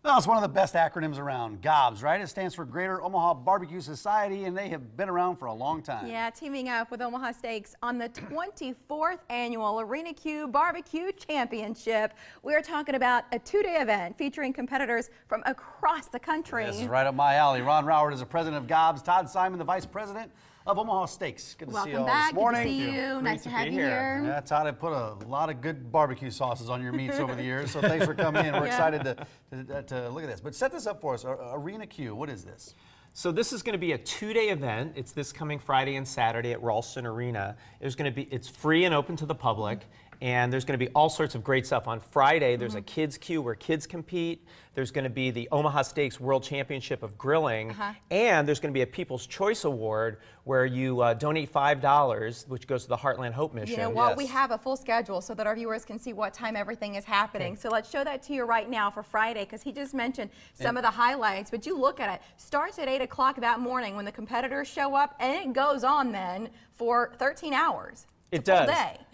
Well, it's one of the best acronyms around, GOBS, right? It stands for Greater Omaha Barbecue Society, and they have been around for a long time. Yeah, teaming up with Omaha Steaks on the 24th Annual Arena Q Barbecue Championship. We're talking about a two-day event featuring competitors from across the country. This is right up my alley. Ron Roward is the president of GOBS. Todd Simon, the vice president of Omaha Steaks. Good to see you all this morning. Good to see you. Nice to have you here. Yeah, Todd, I put a lot of good barbecue sauces on your meats over the years, so thanks for coming in. We're excited to look at this. But set this up for us. Arena Q, what is this? So this is going to be a two-day event. It's this coming Friday and Saturday at Ralston Arena. It's free and open to the public. And there's going to be all sorts of great stuff. On Friday, there's a kids queue where kids compete. There's going to be the Omaha Steaks World Championship of Grilling. And there's going to be a People's Choice Award where you donate $5, which goes to the Heartland Hope Mission. You know what? We have a full schedule so that our viewers can see what time everything is happening. So let's show that to you right now for Friday, because he just mentioned some of the highlights. But you look at it. Starts at 8 o'clock that morning when the competitors show up, and it goes on then for 13 hours. It does.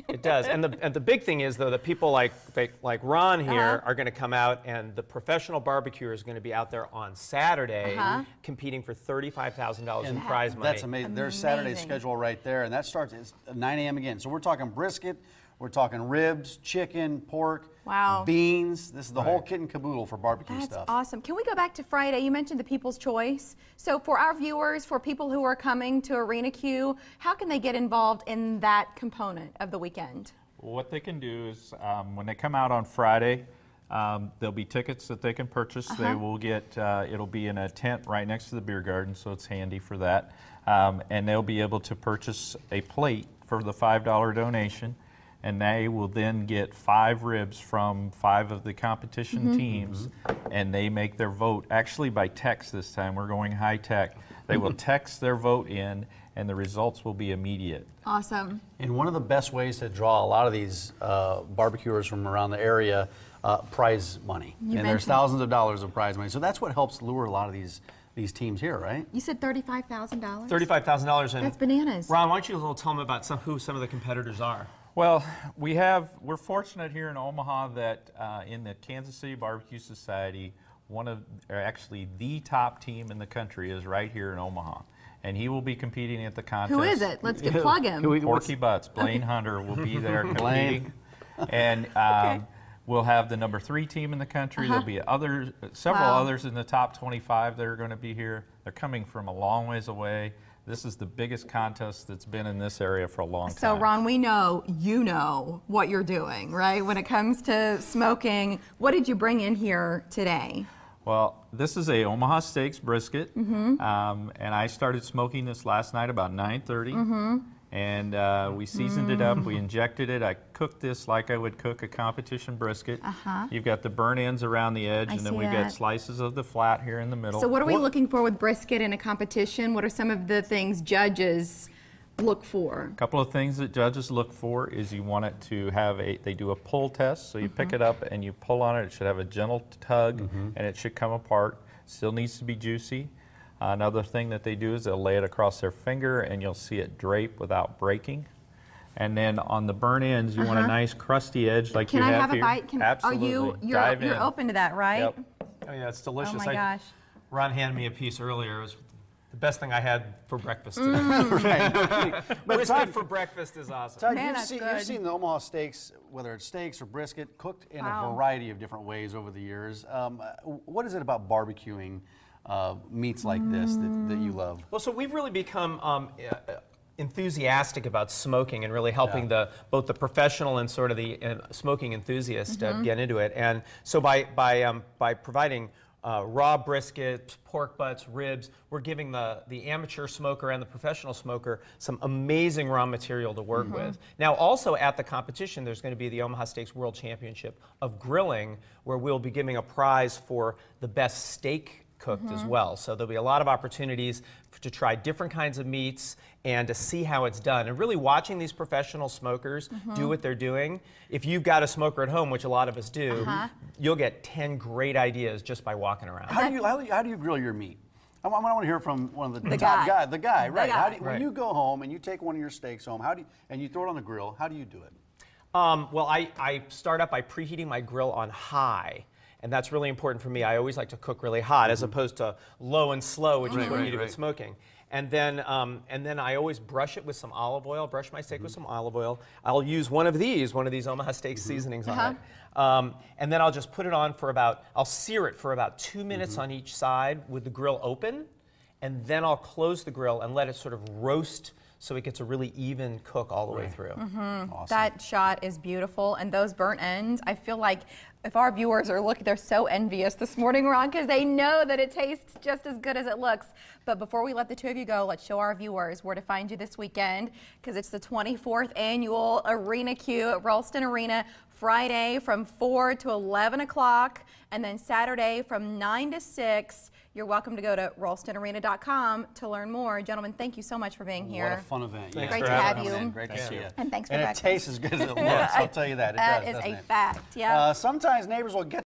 It does. And the big thing is, though, that people like Ron here are going to come out, and the professional barbecuer is going to be out there on Saturday competing for $35,000 in prize money. That's amazing. There's Saturday's schedule right there, and that starts at 9 a.m. again. So we're talking brisket, we're talking ribs, chicken, pork, beans. This is the whole kit and caboodle for barbecue stuff. That's awesome. Can we go back to Friday? You mentioned the People's Choice. So for our viewers, for people who are coming to Arena Q, how can they get involved in that component of the weekend? What they can do is when they come out on Friday, there'll be tickets that they can purchase. They will get, it'll be in a tent right next to the beer garden, so it's handy for that. And they'll be able to purchase a plate for the $5 donation. And they will then get 5 ribs from 5 of the competition teams, and they make their vote, actually by text this time. We're going high tech. They will text their vote in, and the results will be immediate. Awesome. And one of the best ways to draw a lot of these barbecuers from around the area, prize money. And there's thousands of dollars of prize money. So that's what helps lure a lot of these teams here, right? You said $35,000? $35,000. That's bananas. Ron, why don't you tell them about who some of the competitors are? Well, we're fortunate here in Omaha that in the Kansas City Barbecue Society, actually the top team in the country is right here in Omaha. And he will be competing at the contest. Who is it? Let's plug him. Porky Butts, Blaine Hunter will be there competing. And we'll have the number 3 team in the country. There'll be several others in the top 25 that are going to be here. They're coming from a long ways away. This is the biggest contest that's been in this area for a long time. So, Ron, we know you know what you're doing, right? When it comes to smoking, what did you bring in here today? Well, this is a Omaha Steaks brisket, and I started smoking this last night about 9:30. And we seasoned it up, we injected it. I cooked this like I would cook a competition brisket. You've got the burn ends around the edge, and then we've got slices of the flat here in the middle. So what are we looking for with brisket in a competition? What are some of the things judges look for? A couple of things that judges look for is you want it to have they do a pull test. So you pick it up and you pull on it. It should have a gentle tug, and it should come apart. Still needs to be juicy. Another thing that they do is they'll lay it across their finger, and you'll see it drape without breaking. And then on the burn ends, you want a nice crusty edge like you have here. Can I have a bite? Absolutely. You're open to that, right? Yep. Oh yeah, it's delicious. Oh my gosh. Ron handed me a piece earlier. It was the best thing I had for breakfast today. Brisket for breakfast is awesome. Todd, you've seen the Omaha Steaks, whether it's steaks or brisket, cooked in a variety of different ways over the years. What is it about barbecuing meats like this that you love? Well, so we've really become enthusiastic about smoking and really helping both the professional and sort of the smoking enthusiast get into it. And so by providing raw brisket, pork butts, ribs, we're giving the amateur smoker and the professional smoker some amazing raw material to work with. Now, also at the competition, there's going to be the Omaha Steaks World Championship of Grilling, where we'll be giving a prize for the best steak cooked as well. So there'll be a lot of opportunities to try different kinds of meats and to see how it's done. And really watching these professional smokers do what they're doing. If you've got a smoker at home, which a lot of us do, you'll get 10 great ideas just by walking around. How do you grill your meat? I want to hear from one of the top guy. The guy, right? When you go home and you take one of your steaks home, and you throw it on the grill, how do you do it? Well, I start up by preheating my grill on high. And that's really important for me. I always like to cook really hot as opposed to low and slow, which is what you do with smoking. And then I always brush it with some olive oil, brush my steak with some olive oil. I'll use one of these Omaha steak seasonings on it. And then I'll just put it on for I'll sear it for about 2 minutes on each side with the grill open. And then I'll close the grill and let it sort of roast so it gets a really even cook all the way through. Awesome. That shot is beautiful, and those burnt ends, I feel like if our viewers are looking, they're so envious this morning, Ron, because they know that it tastes just as good as it looks. But before we let the two of you go, let's show our viewers where to find you this weekend, because it's the 24th annual Arena Q at Ralston Arena, Friday from 4 to 11 o'clock, and then Saturday from 9 to 6. You're welcome to go to ralstonarena.com to learn more. Gentlemen, thank you so much for being here. What a fun event. Thanks Great for to have having you. Great to see you. And thanks for And it breakfast. tastes as good as it looks, I'll tell you that. It That does, is doesn't a it? fact, yeah. Sometimes neighbors will get